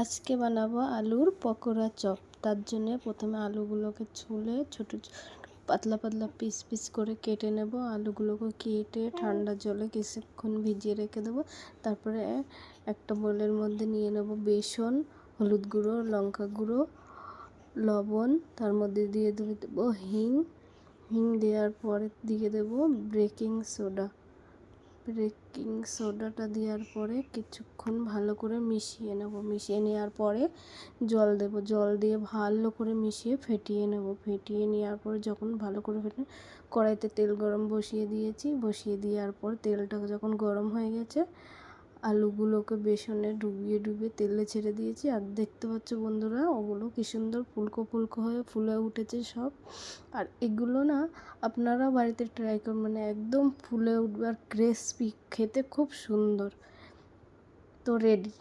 আজকে বানাবো আলুর পকোড়া চপ। তার জন্য প্রথমে আলুগুলোকে ছুলে ছোট পাতলা পাতলা পিস পিস করে কেটে নেব। আলুগুলোকে কেটে ঠান্ডা জলে কিছুক্ষণ ভিজিয়ে রেখে দেবো। তারপরে একটা বোলের মধ্যে নিয়ে নেব বেসন, হলুদ গুঁড়ো, লঙ্কা গুঁড়ো, লবণ। তার মধ্যে দিয়ে দেবো হিং দেওয়ার পরে দিয়ে দেবো বেকিং সোডাটা দেওয়ার পরে কিছুক্ষণ ভালো করে মিশিয়ে নেব। মিশিয়ে নেওয়ার পরে জল দেব। জল দিয়ে ভালো করে মিশিয়ে ফেটিয়ে নেব। ফেটিয়ে নেওয়ার পরে যখন ভালো করে কড়াইতে তেল গরম বসিয়ে দিয়েছি। বসিয়ে দেওয়ার পর তেলটা যখন গরম হয়ে গেছে, আলুগুলোকে বেসনে ডুবিয়ে তেলে ছেড়ে দিয়েছি। আর দেখতে পাচ্ছ বন্ধুরা, ওগুলো কি সুন্দর ফুলকো ফুলকো হয়ে ফুলে উঠেছে সব। আর এগুলো না আপনারা বাড়িতে ট্রাই করবেন, একদম ফুলে উঠবে আর ক্রিসপি, খেতে খুব সুন্দর। তো রেডি।